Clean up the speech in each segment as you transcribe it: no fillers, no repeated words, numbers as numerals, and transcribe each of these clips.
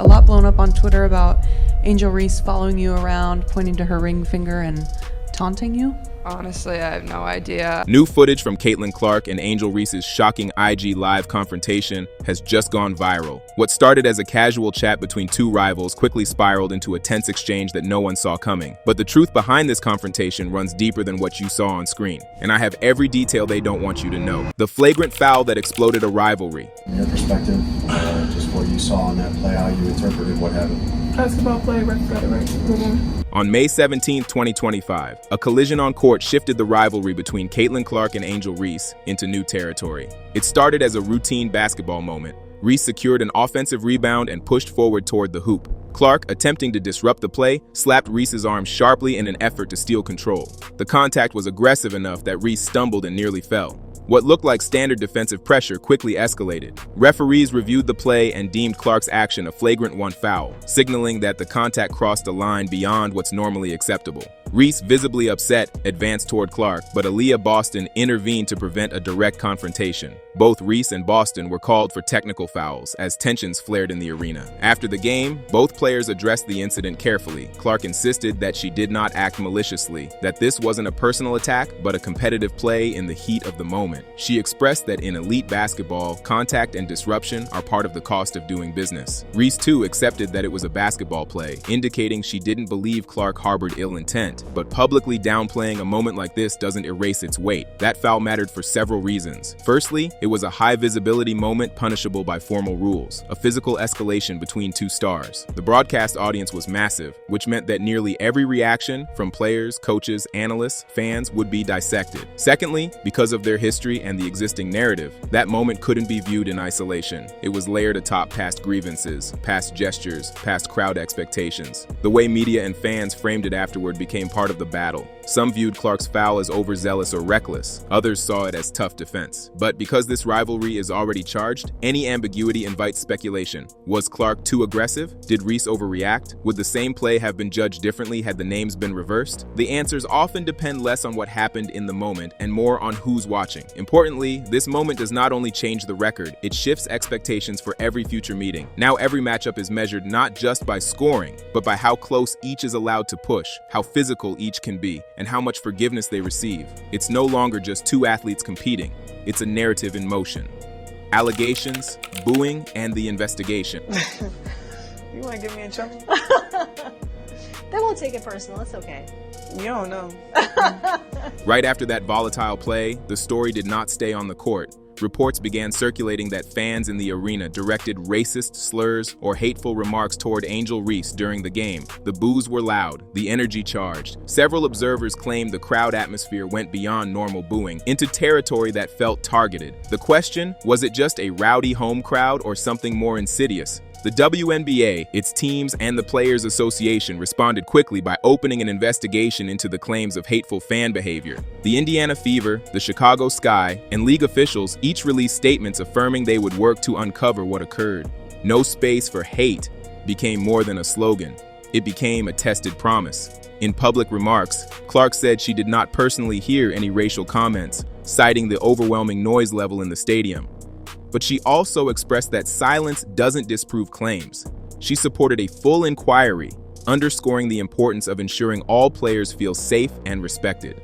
a lot blown up on Twitter about Angel Reese following you around, pointing to her ring finger and taunting you. Honestly, I have no idea. New footage from Caitlin Clark and Angel Reese's shocking IG Live confrontation has just gone viral. What started as a casual chat between two rivals quickly spiraled into a tense exchange that no one saw coming. But the truth behind this confrontation runs deeper than what you saw on screen. And I have every detail they don't want you to know. The flagrant foul that exploded a rivalry. In your perspective, just what you saw on that play, how you interpreted what happened. Basketball play, ref got it right. On May 17, 2025, a collision on court shifted the rivalry between Caitlin Clark and Angel Reese into new territory. It started as a routine basketball moment. Reese secured an offensive rebound and pushed forward toward the hoop. Clark, attempting to disrupt the play, slapped Reese's arm sharply in an effort to steal control. The contact was aggressive enough that Reese stumbled and nearly fell. What looked like standard defensive pressure quickly escalated. Referees reviewed the play and deemed Clark's action a flagrant one foul, signaling that the contact crossed a line beyond what's normally acceptable. Reese, visibly upset, advanced toward Clark, but Aaliyah Boston intervened to prevent a direct confrontation. Both Reese and Boston were called for technical fouls as tensions flared in the arena. After the game, both players addressed the incident carefully. Clark insisted that she did not act maliciously, that this wasn't a personal attack, but a competitive play in the heat of the moment. She expressed that in elite basketball, contact and disruption are part of the cost of doing business. Reese, too, accepted that it was a basketball play, indicating she didn't believe Clark harbored ill intent. But publicly downplaying a moment like this doesn't erase its weight. That foul mattered for several reasons. Firstly, it was a high-visibility moment punishable by formal rules, a physical escalation between two stars. The broadcast audience was massive, which meant that nearly every reaction from players, coaches, analysts, fans would be dissected. Secondly, because of their history and the existing narrative, that moment couldn't be viewed in isolation. It was layered atop past grievances, past gestures, past crowd expectations. The way media and fans framed it afterward became part of the battle. Some viewed Clark's foul as overzealous or reckless. Others saw it as tough defense. But because this rivalry is already charged, any ambiguity invites speculation. Was Clark too aggressive? Did Reese overreact? Would the same play have been judged differently had the names been reversed? The answers often depend less on what happened in the moment and more on who's watching. Importantly, this moment does not only change the record, it shifts expectations for every future meeting. Now every matchup is measured not just by scoring, but by how close each is allowed to push, how physical each can be, and how much forgiveness they receive. It's no longer just two athletes competing. It's a narrative in motion. Allegations, booing, and the investigation. You want to get me in trouble? They won't take it personal. It's okay. You don't know. Right after that volatile play, the story did not stay on the court. Reports began circulating that fans in the arena directed racist slurs or hateful remarks toward Angel Reese during the game. The boos were loud, the energy charged. Several observers claimed the crowd atmosphere went beyond normal booing into territory that felt targeted. The question, was it just a rowdy home crowd or something more insidious? The WNBA, its teams, and the Players Association responded quickly by opening an investigation into the claims of hateful fan behavior. The Indiana Fever, the Chicago Sky, and league officials each released statements affirming they would work to uncover what occurred. No space for hate became more than a slogan. It became a tested promise. In public remarks, Clark said she did not personally hear any racial comments, citing the overwhelming noise level in the stadium. But she also expressed that silence doesn't disprove claims. She supported a full inquiry, underscoring the importance of ensuring all players feel safe and respected.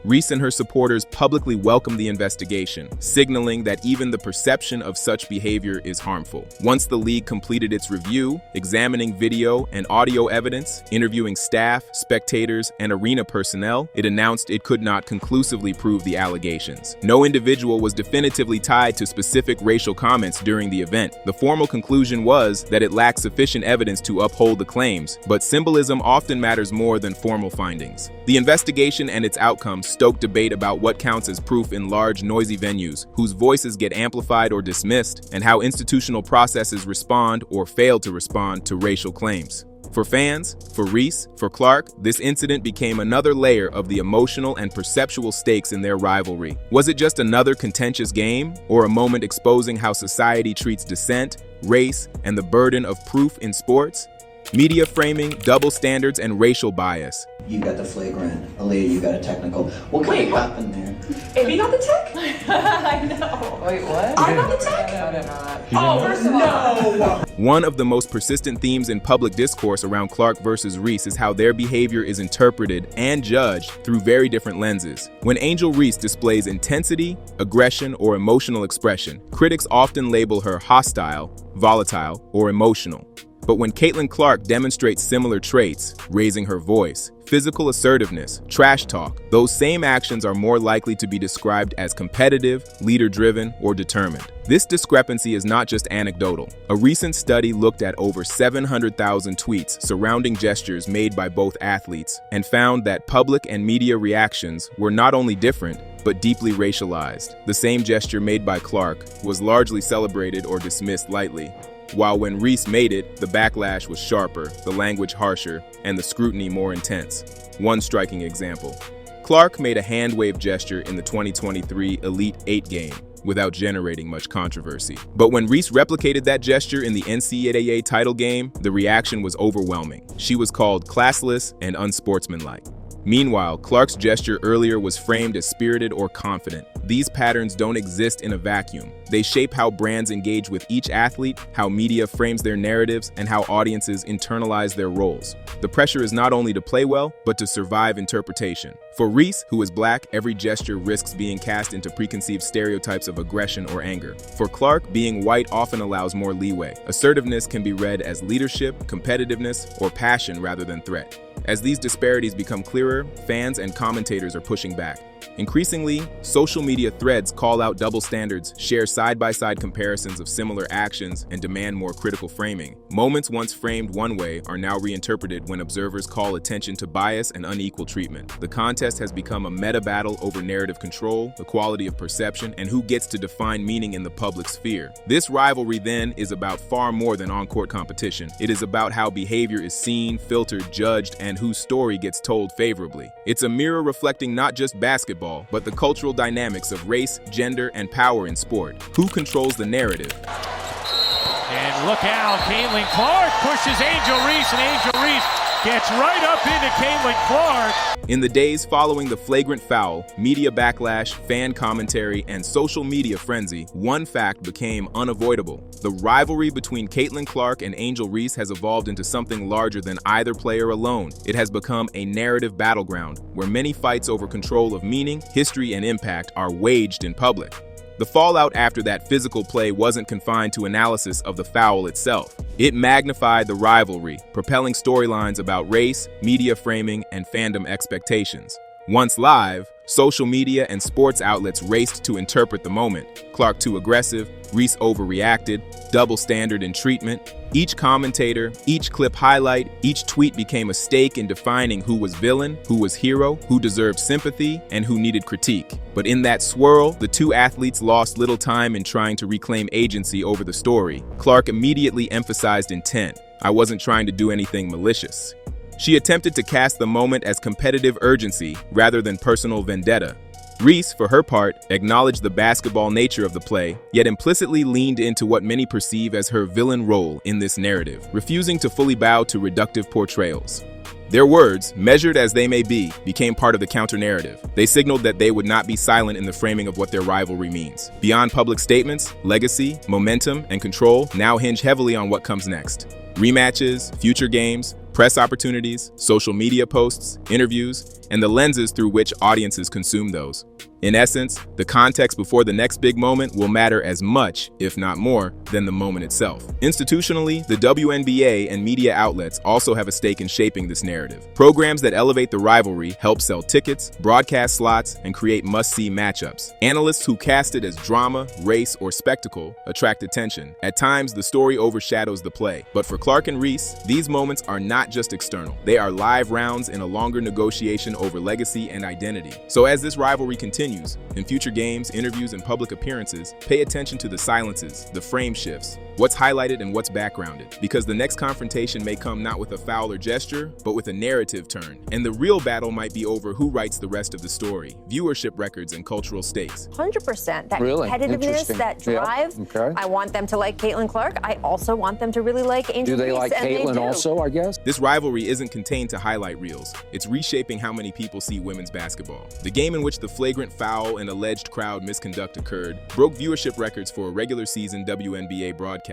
Reese and her supporters publicly welcomed the investigation, signaling that even the perception of such behavior is harmful. Once the league completed its review, examining video and audio evidence, interviewing staff, spectators, and arena personnel, it announced it could not conclusively prove the allegations. No individual was definitively tied to specific racial comments during the event. The formal conclusion was that it lacked sufficient evidence to uphold the claims, but symbolism often matters more than formal findings. The investigation and its outcomes stoked debate about what counts as proof in large, noisy venues, whose voices get amplified or dismissed, and how institutional processes respond or fail to respond to racial claims. For fans, for Reese, for Clark, this incident became another layer of the emotional and perceptual stakes in their rivalry. Was it just another contentious game, or a moment exposing how society treats dissent, race, and the burden of proof in sports? Media framing, double standards, and racial bias. You got the flagrant, Aaliyah, you got a technical. What could have happened there? If he got the tick? I know. Wait, what? I got the tick? I didn't know that. Oh, first of all. No! One of the most persistent themes in public discourse around Clark versus Reese is how their behavior is interpreted and judged through very different lenses. When Angel Reese displays intensity, aggression, or emotional expression, critics often label her hostile, volatile, or emotional. But when Caitlin Clark demonstrates similar traits, raising her voice, physical assertiveness, trash talk, those same actions are more likely to be described as competitive, leader-driven, or determined. This discrepancy is not just anecdotal. A recent study looked at over 700,000 tweets surrounding gestures made by both athletes and found that public and media reactions were not only different, but deeply racialized. The same gesture made by Clark was largely celebrated or dismissed lightly, while when Reese made it, the backlash was sharper, the language harsher, and the scrutiny more intense. One striking example. Clark made a hand wave gesture in the 2023 Elite 8 game without generating much controversy. But when Reese replicated that gesture in the NCAA title game, the reaction was overwhelming. She was called classless and unsportsmanlike. Meanwhile, Clark's gesture earlier was framed as spirited or confident. These patterns don't exist in a vacuum. They shape how brands engage with each athlete, how media frames their narratives, and how audiences internalize their roles. The pressure is not only to play well, but to survive interpretation. For Reese, who is black, every gesture risks being cast into preconceived stereotypes of aggression or anger. For Clark, being white often allows more leeway. Assertiveness can be read as leadership, competitiveness, or passion rather than threat. As these disparities become clearer, fans and commentators are pushing back. Increasingly, social media threads call out double standards, share side-by-side comparisons of similar actions, and demand more critical framing. Moments once framed one way are now reinterpreted when observers call attention to bias and unequal treatment. The contest has become a meta battle over narrative control, the quality of perception, and who gets to define meaning in the public sphere. This rivalry, then, is about far more than on-court competition. It is about how behavior is seen, filtered, judged, and whose story gets told favorably. It's a mirror reflecting not just basketball, but the cultural dynamics of race, gender, and power in sport. Who controls the narrative? And look how Caitlin Clark pushes Angel Reese, and Angel Reese gets right up into Caitlin Clark. In the days following the flagrant foul, media backlash, fan commentary, and social media frenzy, one fact became unavoidable. The rivalry between Caitlin Clark and Angel Reese has evolved into something larger than either player alone. It has become a narrative battleground, where many fights over control of meaning, history, and impact are waged in public. The fallout after that physical play wasn't confined to analysis of the foul itself. It magnified the rivalry, propelling storylines about race, media framing, and fandom expectations. Once live, social media and sports outlets raced to interpret the moment. Clark too aggressive, Reese overreacted, double standard in treatment. Each commentator, each clip highlight, each tweet became a stake in defining who was villain, who was hero, who deserved sympathy, and who needed critique. But in that swirl, the two athletes lost little time in trying to reclaim agency over the story. Clark immediately emphasized intent. "I wasn't trying to do anything malicious." She attempted to cast the moment as competitive urgency rather than personal vendetta. Reese, for her part, acknowledged the basketball nature of the play, yet implicitly leaned into what many perceive as her villain role in this narrative, refusing to fully bow to reductive portrayals. Their words, measured as they may be, became part of the counter-narrative. They signaled that they would not be silent in the framing of what their rivalry means. Beyond public statements, legacy, momentum, and control now hinge heavily on what comes next. Rematches, future games, press opportunities, social media posts, interviews, and the lenses through which audiences consume those. In essence, the context before the next big moment will matter as much, if not more, than the moment itself. Institutionally, the WNBA and media outlets also have a stake in shaping this narrative. Programs that elevate the rivalry help sell tickets, broadcast slots, and create must-see matchups. Analysts who cast it as drama, race, or spectacle attract attention. At times, the story overshadows the play. But for Clark and Reese, these moments are not just external. They are live rounds in a longer negotiation over legacy and identity. So as this rivalry continues, in future games, interviews, and public appearances, pay attention to the silences, the frame shifts, What's highlighted and what's backgrounded? Because the next confrontation may come not with a foul or gesture, but with a narrative turn. And the real battle might be over who writes the rest of the story, viewership records and cultural stakes. 100%. That Really? competitiveness, Interesting. that drive. Yeah. Okay. I want them to like Caitlin Clark. I also want them to really like Angel Do they Reese, like and they Caitlin do. also, I guess? This rivalry isn't contained to highlight reels. It's reshaping how many people see women's basketball. The game in which the flagrant foul and alleged crowd misconduct occurred broke viewership records for a regular season WNBA broadcast.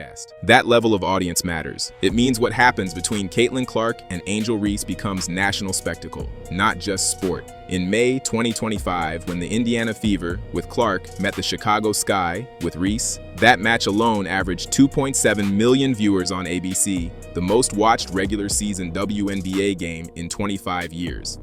That level of audience matters. It means what happens between Caitlin Clark and Angel Reese becomes national spectacle, not just sport. In May 2025, when the Indiana Fever, with Clark, met the Chicago Sky, with Reese, that match alone averaged 2.7 million viewers on ABC, the most watched regular season WNBA game in 25 years.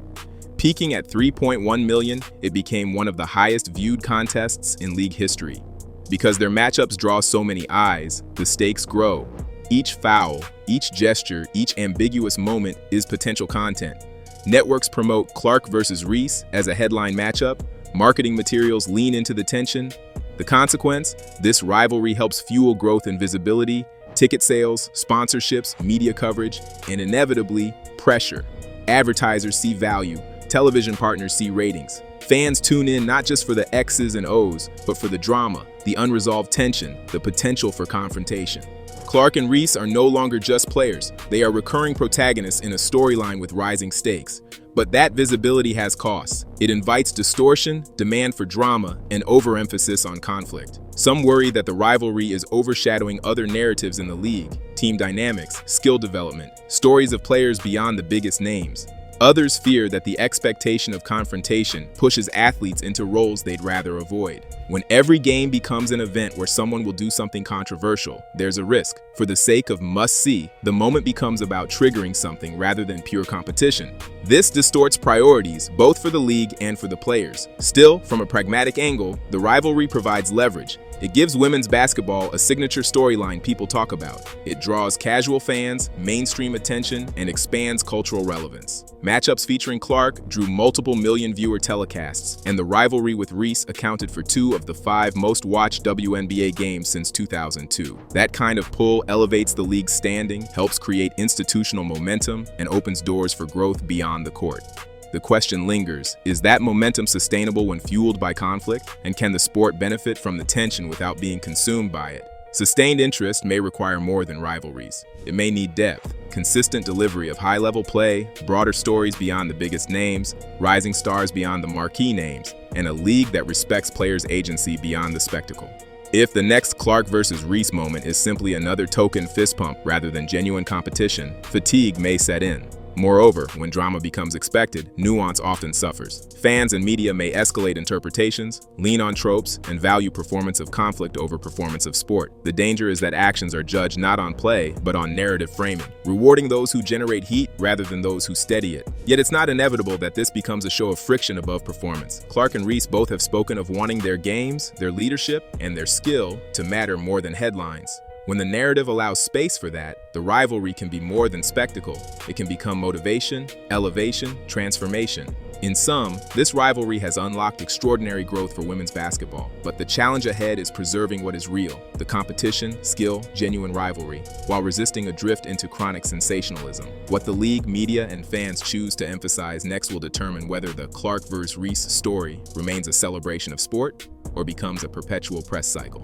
Peaking at 3.1 million, it became one of the highest viewed contests in league history. Because their matchups draw so many eyes, the stakes grow. Each foul, each gesture, each ambiguous moment is potential content. Networks promote Clark versus Reese as a headline matchup. Marketing materials lean into the tension. The consequence? This rivalry helps fuel growth and visibility, ticket sales, sponsorships, media coverage, and inevitably, pressure. Advertisers see value. Television partners see ratings. Fans tune in not just for the X's and O's, but for the drama, the unresolved tension, the potential for confrontation. Clark and Reese are no longer just players. They are recurring protagonists in a storyline with rising stakes. But that visibility has costs. It invites distortion, demand for drama, and overemphasis on conflict. Some worry that the rivalry is overshadowing other narratives in the league: team dynamics, skill development, stories of players beyond the biggest names. Others fear that the expectation of confrontation pushes athletes into roles they'd rather avoid. When every game becomes an event where someone will do something controversial, there's a risk. For the sake of must-see, the moment becomes about triggering something rather than pure competition. This distorts priorities, both for the league and for the players. Still, from a pragmatic angle, the rivalry provides leverage. It gives women's basketball a signature storyline people talk about. It draws casual fans, mainstream attention, and expands cultural relevance. Matchups featuring Clark drew multiple million viewer telecasts, and the rivalry with Reese accounted for 2 of the 5 most watched WNBA games since 2002. That kind of pull elevates the league's standing, helps create institutional momentum, and opens doors for growth beyond the court. The question lingers, is that momentum sustainable when fueled by conflict? And can the sport benefit from the tension without being consumed by it? Sustained interest may require more than rivalries. It may need depth, consistent delivery of high-level play, broader stories beyond the biggest names, rising stars beyond the marquee names, and a league that respects players' agency beyond the spectacle. If the next Clark versus Reese moment is simply another token fist pump rather than genuine competition, fatigue may set in. Moreover, when drama becomes expected, nuance often suffers. Fans and media may escalate interpretations, lean on tropes, and value performance of conflict over performance of sport. The danger is that actions are judged not on play, but on narrative framing, rewarding those who generate heat rather than those who steady it. Yet it's not inevitable that this becomes a show of friction above performance. Clark and Reese both have spoken of wanting their games, their leadership, and their skill to matter more than headlines. When the narrative allows space for that, the rivalry can be more than spectacle. It can become motivation, elevation, transformation. In sum, this rivalry has unlocked extraordinary growth for women's basketball, but the challenge ahead is preserving what is real: the competition, skill, genuine rivalry, while resisting a drift into chronic sensationalism. What the league, media, and fans choose to emphasize next will determine whether the Clark vs. Reese story remains a celebration of sport or becomes a perpetual press cycle.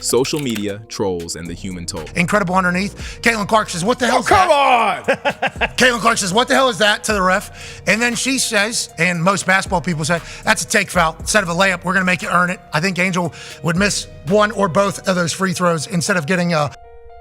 Social media, trolls, and the human toll. Incredible underneath. Caitlin Clark says, what the hell is Come that? on! Caitlin Clark says, what the hell is that, to the ref? And then she says, and most basketball people say, that's a take foul. Instead of a layup, we're going to make you earn it. I think Angel would miss one or both of those free throws instead of getting a...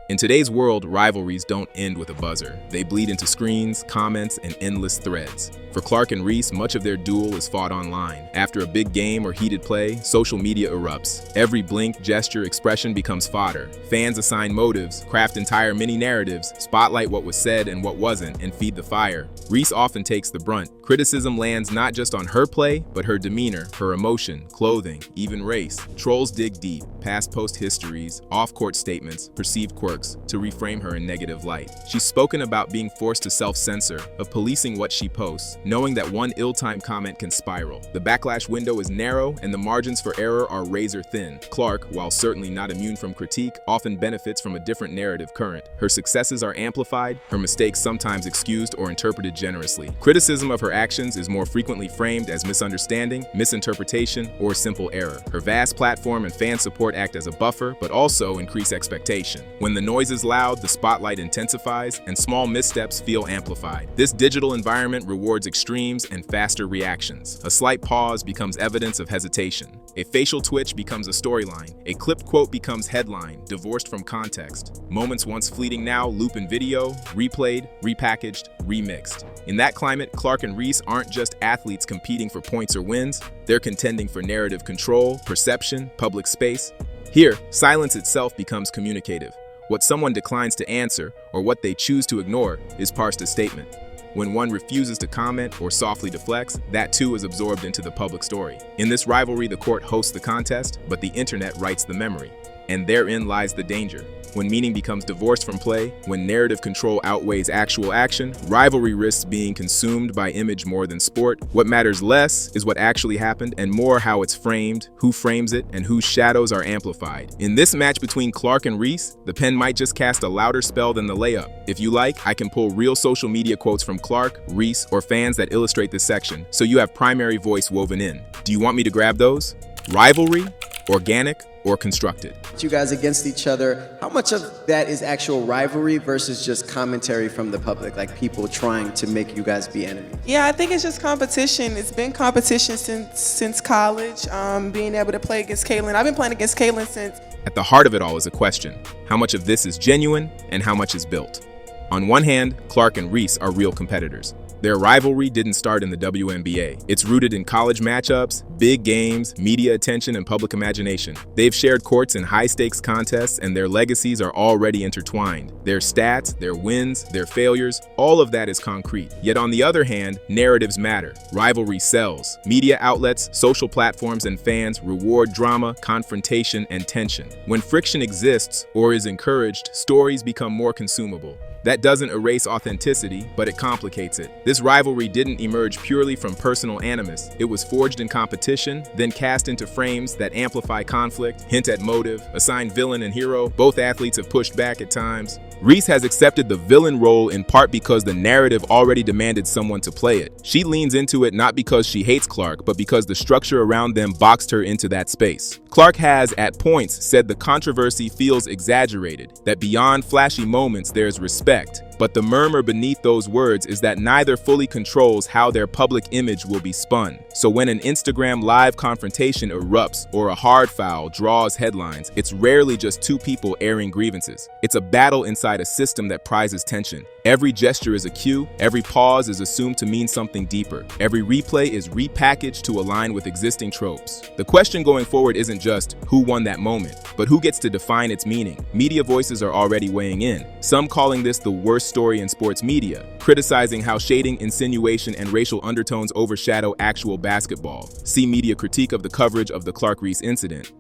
In today's world, rivalries don't end with a buzzer. They bleed into screens, comments, and endless threads. For Clark and Reese, much of their duel is fought online. After a big game or heated play, social media erupts. Every blink, gesture, expression becomes fodder. Fans assign motives, craft entire mini-narratives, spotlight what was said and what wasn't, and feed the fire. Reese often takes the brunt. Criticism lands not just on her play, but her demeanor, her emotion, clothing, even race. Trolls dig deep, past post histories, off-court statements, perceived quirks to reframe her in negative light. She's spoken about being forced to self-censor, of policing what she posts, knowing that one ill-timed comment can spiral. The backlash window is narrow and the margins for error are razor thin. Clark, while certainly not immune from critique, often benefits from a different narrative current. Her successes are amplified, her mistakes sometimes excused or interpreted generously. Criticism of her actions is more frequently framed as misunderstanding, misinterpretation, or simple error. Her vast platform and fan support act as a buffer, but also increase expectation. When the noise is loud, the spotlight intensifies, and small missteps feel amplified. This digital environment rewards extremes and faster reactions. A slight pause becomes evidence of hesitation. A facial twitch becomes a storyline. A clipped quote becomes headline, divorced from context. Moments once fleeting now loop in video, replayed, repackaged, remixed. In that climate, Clark and Reese aren't just athletes competing for points or wins, they're contending for narrative control, perception, public space. Here, silence itself becomes communicative. What someone declines to answer, or what they choose to ignore, is parsed as statement. When one refuses to comment or softly deflects, that too is absorbed into the public story. In this rivalry, the court hosts the contest, but the internet writes the memory. And therein lies the danger. When meaning becomes divorced from play, when narrative control outweighs actual action, rivalry risks being consumed by image more than sport. What matters less is what actually happened and more how it's framed, who frames it, and whose shadows are amplified. In this match between Clark and Reese, the pen might just cast a louder spell than the layup. If you like, I can pull real social media quotes from Clark, Reese, or fans that illustrate this section, so you have primary voice woven in. Do you want me to grab those? Rivalry? Organic? Or constructed? You guys against each other, how much of that is actual rivalry versus just commentary from the public, like people trying to make you guys be enemies? Yeah, I think it's just competition. It's been competition since college, being able to play against Caitlin. I've been playing against Caitlin since. At the heart of it all is a question. How much of this is genuine and how much is built? On one hand, Clark and Reese are real competitors. Their rivalry didn't start in the WNBA. It's rooted in college matchups, big games, media attention, and public imagination. They've shared courts in high-stakes contests, and their legacies are already intertwined. Their stats, their wins, their failures, all of that is concrete. Yet on the other hand, narratives matter. Rivalry sells. Media outlets, social platforms, and fans reward drama, confrontation, and tension. When friction exists or is encouraged, stories become more consumable. That doesn't erase authenticity, but it complicates it. This rivalry didn't emerge purely from personal animus. It was forged in competition, then cast into frames that amplify conflict, hint at motive, assign villain and hero. Both athletes have pushed back at times. Reese has accepted the villain role in part because the narrative already demanded someone to play it. She leans into it not because she hates Clark, but because the structure around them boxed her into that space. Clark has, at points, said the controversy feels exaggerated, that beyond flashy moments there's respect. But the murmur beneath those words is that neither fully controls how their public image will be spun. So when an Instagram live confrontation erupts or a hard foul draws headlines, it's rarely just two people airing grievances. It's a battle inside a system that prizes tension. Every gesture is a cue, every pause is assumed to mean something deeper. Every replay is repackaged to align with existing tropes. The question going forward isn't just who won that moment, but who gets to define its meaning. Media voices are already weighing in, some calling this the worst story in sports media, criticizing how shading, insinuation, and racial undertones overshadow actual basketball. See media critique of the coverage of the Clark-Reese incident.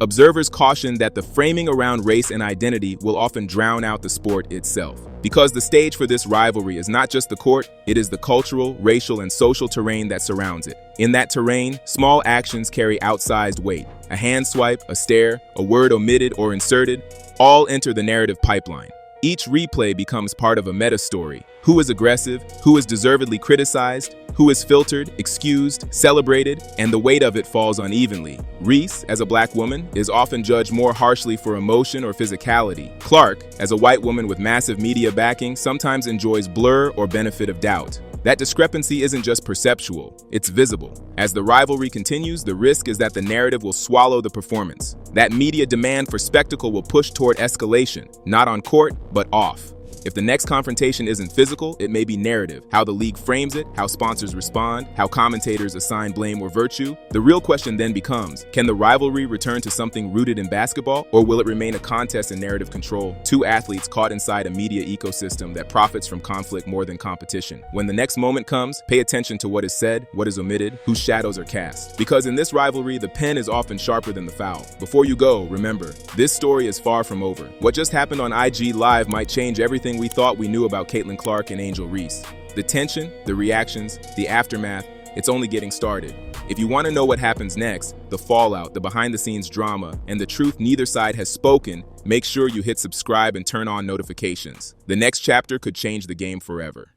Observers caution that the framing around race and identity will often drown out the sport itself. Because the stage for this rivalry is not just the court, it is the cultural, racial, and social terrain that surrounds it. In that terrain, small actions carry outsized weight. A hand swipe, a stare, a word omitted or inserted, all enter the narrative pipeline. Each replay becomes part of a meta-story. Who is aggressive? Who is deservedly criticized? Who is filtered, excused, celebrated, and the weight of it falls unevenly. Reese, as a black woman, is often judged more harshly for emotion or physicality. Clark, as a white woman with massive media backing, sometimes enjoys blur or benefit of doubt. That discrepancy isn't just perceptual, it's visible. As the rivalry continues, the risk is that the narrative will swallow the performance. That media demand for spectacle will push toward escalation, not on court, but off. If the next confrontation isn't physical, it may be narrative, how the league frames it, how sponsors respond, how commentators assign blame or virtue. The real question then becomes, can the rivalry return to something rooted in basketball, or will it remain a contest in narrative control? Two athletes caught inside a media ecosystem that profits from conflict more than competition. When the next moment comes, pay attention to what is said, what is omitted, whose shadows are cast. Because in this rivalry, the pen is often sharper than the foul. Before you go, remember, this story is far from over. What just happened on IG Live might change everything we thought we knew about Caitlin Clark and Angel Reese. The tension, the reactions, the aftermath, it's only getting started. If you want to know what happens next, the fallout, the behind-the-scenes drama, and the truth neither side has spoken, make sure you hit subscribe and turn on notifications. The next chapter could change the game forever.